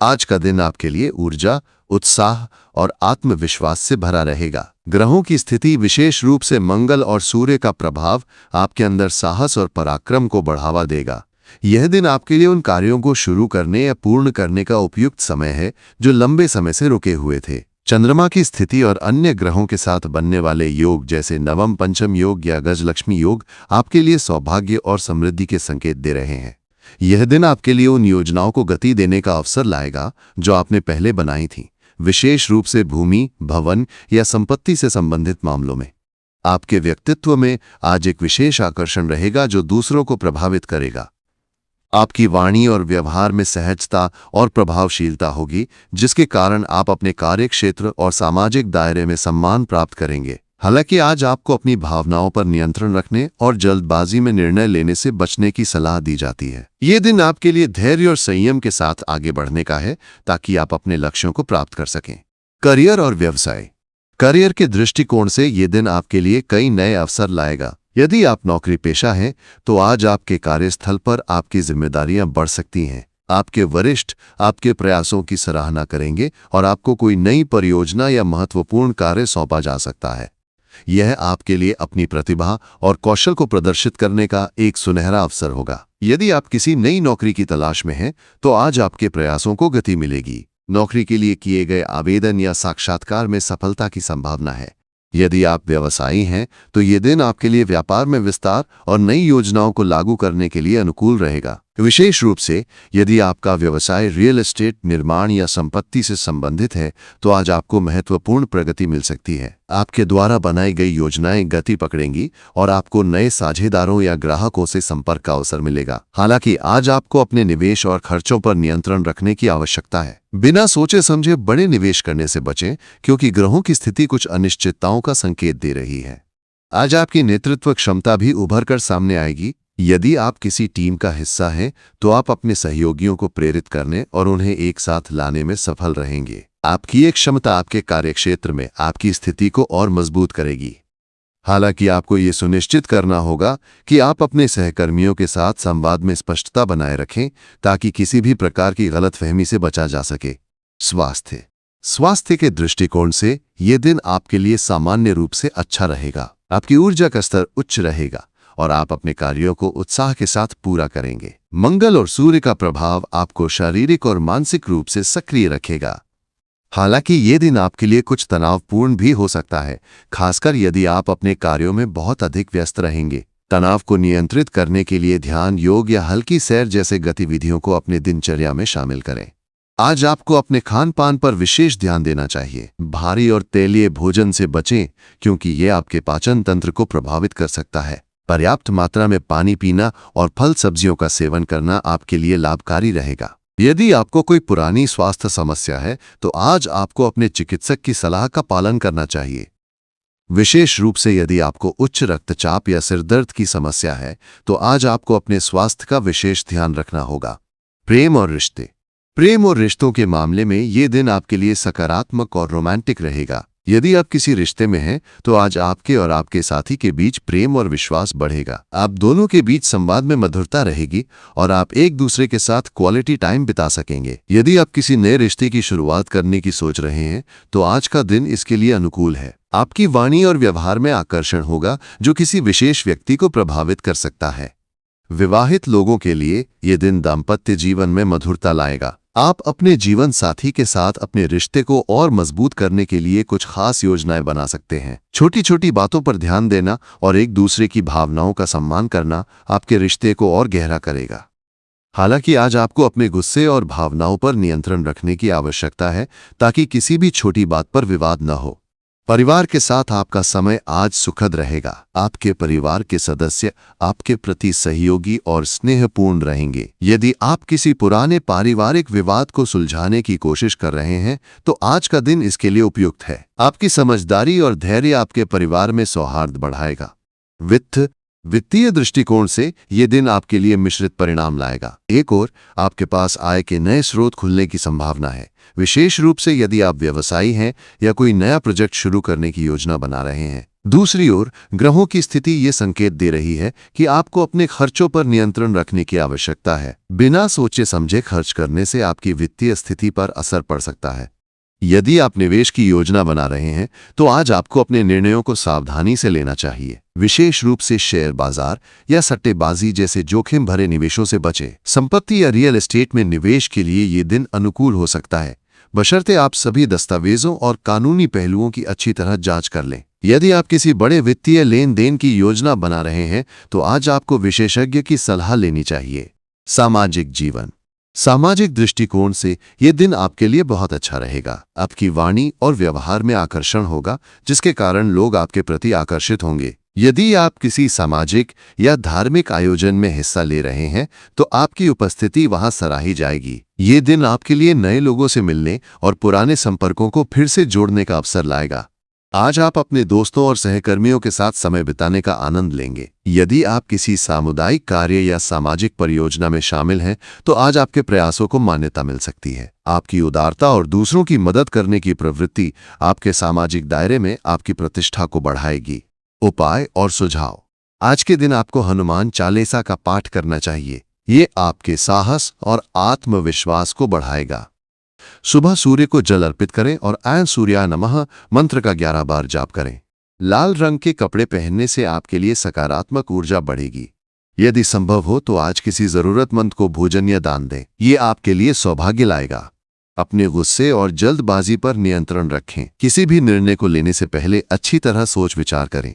आज का दिन आपके लिए ऊर्जा, उत्साह और आत्मविश्वास से भरा रहेगा। ग्रहों की स्थिति, विशेष रूप से मंगल और सूर्य का प्रभाव, आपके अंदर साहस और पराक्रम को बढ़ावा देगा। यह दिन आपके लिए उन कार्यों को शुरू करने या पूर्ण करने का उपयुक्त समय है जो लंबे समय से रुके हुए थे। चंद्रमा की स्थिति और अन्य ग्रहों के साथ बनने वाले योग जैसे नवम पंचम योग या गजलक्ष्मी योग आपके लिए सौभाग्य और समृद्धि के संकेत दे रहे हैं। यह दिन आपके लिए उन योजनाओं को गति देने का अवसर लाएगा जो आपने पहले बनाई थीं, विशेष रूप से भूमि, भवन या संपत्ति से संबंधित मामलों में। आपके व्यक्तित्व में आज एक विशेष आकर्षण रहेगा जो दूसरों को प्रभावित करेगा। आपकी वाणी और व्यवहार में सहजता और प्रभावशीलता होगी, जिसके कारण आप अपने कार्यक्षेत्र और सामाजिक दायरे में सम्मान प्राप्त करेंगे। हालांकि आज आपको अपनी भावनाओं पर नियंत्रण रखने और जल्दबाजी में निर्णय लेने से बचने की सलाह दी जाती है। ये दिन आपके लिए धैर्य और संयम के साथ आगे बढ़ने का है ताकि आप अपने लक्ष्यों को प्राप्त कर सकें। करियर और व्यवसाय। करियर के दृष्टिकोण से ये दिन आपके लिए कई नए अवसर लाएगा। यदि आप नौकरी पेशा हैं तो आज आपके कार्यस्थल पर आपकी जिम्मेदारियां बढ़ सकती हैं। आपके वरिष्ठ आपके प्रयासों की सराहना करेंगे और आपको कोई नई परियोजना या महत्वपूर्ण कार्य सौंपा जा सकता है। यह आपके लिए अपनी प्रतिभा और कौशल को प्रदर्शित करने का एक सुनहरा अवसर होगा। यदि आप किसी नई नौकरी की तलाश में हैं तो आज आपके प्रयासों को गति मिलेगी। नौकरी के लिए किए गए आवेदन या साक्षात्कार में सफलता की संभावना है। यदि आप व्यवसायी हैं तो ये दिन आपके लिए व्यापार में विस्तार और नई योजनाओं को लागू करने के लिए अनुकूल रहेगा। विशेष रूप से यदि आपका व्यवसाय रियल एस्टेट, निर्माण या संपत्ति से संबंधित है तो आज आपको महत्वपूर्ण प्रगति मिल सकती है। आपके द्वारा बनाई गई योजनाएं गति पकड़ेंगी और आपको नए साझेदारों या ग्राहकों से संपर्क का अवसर मिलेगा। हालांकि आज आपको अपने निवेश और खर्चों पर नियंत्रण रखने की आवश्यकता है। बिना सोचे समझे बड़े निवेश करने से बचें, क्योंकि ग्रहों की स्थिति कुछ अनिश्चितताओं का संकेत दे रही है। आज आपकी नेतृत्व क्षमता भी उभर कर सामने आएगी। यदि आप किसी टीम का हिस्सा हैं तो आप अपने सहयोगियों को प्रेरित करने और उन्हें एक साथ लाने में सफल रहेंगे। आपकी एक क्षमता आपके कार्यक्षेत्र में आपकी स्थिति को और मजबूत करेगी। हालांकि आपको ये सुनिश्चित करना होगा कि आप अपने सहकर्मियों के साथ संवाद में स्पष्टता बनाए रखें ताकि किसी भी प्रकार की गलतफहमी से बचा जा सके। स्वास्थ्य के दृष्टिकोण से ये दिन आपके लिए सामान्य रूप से अच्छा रहेगा। आपकी ऊर्जा का स्तर उच्च रहेगा और आप अपने कार्यों को उत्साह के साथ पूरा करेंगे। मंगल और सूर्य का प्रभाव आपको शारीरिक और मानसिक रूप से सक्रिय रखेगा। हालांकि ये दिन आपके लिए कुछ तनावपूर्ण भी हो सकता है, खासकर यदि आप अपने कार्यों में बहुत अधिक व्यस्त रहेंगे। तनाव को नियंत्रित करने के लिए ध्यान, योग या हल्की सैर जैसे गतिविधियों को अपने दिनचर्या में शामिल करें। आज आपको अपने खान पान पर विशेष ध्यान देना चाहिए। भारी और तेलीय भोजन से बचें क्योंकि ये आपके पाचन तंत्र को प्रभावित कर सकता है। पर्याप्त मात्रा में पानी पीना और फल सब्जियों का सेवन करना आपके लिए लाभकारी रहेगा। यदि आपको कोई पुरानी स्वास्थ्य समस्या है तो आज आपको अपने चिकित्सक की सलाह का पालन करना चाहिए। विशेष रूप से यदि आपको उच्च रक्तचाप या सिरदर्द की समस्या है तो आज आपको अपने स्वास्थ्य का विशेष ध्यान रखना होगा। प्रेम और रिश्तों के मामले में ये दिन आपके लिए सकारात्मक और रोमांटिक रहेगा। यदि आप किसी रिश्ते में हैं तो आज आपके और आपके साथी के बीच प्रेम और विश्वास बढ़ेगा। आप दोनों के बीच संवाद में मधुरता रहेगी और आप एक दूसरे के साथ क्वालिटी टाइम बिता सकेंगे। यदि आप किसी नए रिश्ते की शुरुआत करने की सोच रहे हैं तो आज का दिन इसके लिए अनुकूल है। आपकी वाणी और व्यवहार में आकर्षण होगा जो किसी विशेष व्यक्ति को प्रभावित कर सकता है। विवाहित लोगों के लिए ये दिन दाम्पत्य जीवन में मधुरता लाएगा। आप अपने जीवन साथी के साथ अपने रिश्ते को और मजबूत करने के लिए कुछ खास योजनाएं बना सकते हैं। छोटी छोटी बातों पर ध्यान देना और एक दूसरे की भावनाओं का सम्मान करना आपके रिश्ते को और गहरा करेगा। हालांकि आज आपको अपने गुस्से और भावनाओं पर नियंत्रण रखने की आवश्यकता है ताकि किसी भी छोटी बात पर विवाद न हो। परिवार के साथ आपका समय आज सुखद रहेगा। आपके परिवार के सदस्य आपके प्रति सहयोगी और स्नेहपूर्ण रहेंगे। यदि आप किसी पुराने पारिवारिक विवाद को सुलझाने की कोशिश कर रहे हैं तो आज का दिन इसके लिए उपयुक्त है। आपकी समझदारी और धैर्य आपके परिवार में सौहार्द बढ़ाएगा। वित्तीय दृष्टिकोण से ये दिन आपके लिए मिश्रित परिणाम लाएगा। एक ओर आपके पास आय के नए स्रोत खुलने की संभावना है, विशेष रूप से यदि आप व्यवसायी हैं या कोई नया प्रोजेक्ट शुरू करने की योजना बना रहे हैं। दूसरी ओर ग्रहों की स्थिति ये संकेत दे रही है कि आपको अपने खर्चों पर नियंत्रण रखने की आवश्यकता है। बिना सोचे समझे खर्च करने से आपकी वित्तीय स्थिति पर असर पड़ सकता है। यदि आप निवेश की योजना बना रहे हैं तो आज आपको अपने निर्णयों को सावधानी से लेना चाहिए। विशेष रूप से शेयर बाजार या सट्टेबाजी जैसे जोखिम भरे निवेशों से बचें। संपत्ति या रियल एस्टेट में निवेश के लिए ये दिन अनुकूल हो सकता है, बशर्ते आप सभी दस्तावेजों और कानूनी पहलुओं की अच्छी तरह जांच कर लें। यदि आप किसी बड़े वित्तीय लेन देन की योजना बना रहे हैं तो आज आपको विशेषज्ञ की सलाह लेनी चाहिए। सामाजिक जीवन। सामाजिक दृष्टिकोण से यह दिन आपके लिए बहुत अच्छा रहेगा। आपकी वाणी और व्यवहार में आकर्षण होगा, जिसके कारण लोग आपके प्रति आकर्षित होंगे। यदि आप किसी सामाजिक या धार्मिक आयोजन में हिस्सा ले रहे हैं तो आपकी उपस्थिति वहां सराही जाएगी। ये दिन आपके लिए नए लोगों से मिलने और पुराने संपर्कों को फिर से जोड़ने का अवसर लाएगा। आज आप अपने दोस्तों और सहकर्मियों के साथ समय बिताने का आनंद लेंगे। यदि आप किसी सामुदायिक कार्य या सामाजिक परियोजना में शामिल हैं तो आज आपके प्रयासों को मान्यता मिल सकती है। आपकी उदारता और दूसरों की मदद करने की प्रवृत्ति आपके सामाजिक दायरे में आपकी प्रतिष्ठा को बढ़ाएगी। उपाय और सुझाव। आज के दिन आपको हनुमान चालीसा का पाठ करना चाहिए। ये आपके साहस और आत्मविश्वास को बढ़ाएगा। सुबह सूर्य को जल अर्पित करें और ऐं सूर्याय नमः मंत्र का 11 बार जाप करें। लाल रंग के कपड़े पहनने से आपके लिए सकारात्मक ऊर्जा बढ़ेगी। यदि संभव हो तो आज किसी जरूरतमंद को भोजन या दान दें। ये आपके लिए सौभाग्य लाएगा। अपने गुस्से और जल्दबाजी पर नियंत्रण रखें। किसी भी निर्णय को लेने से पहले अच्छी तरह सोच विचार करें।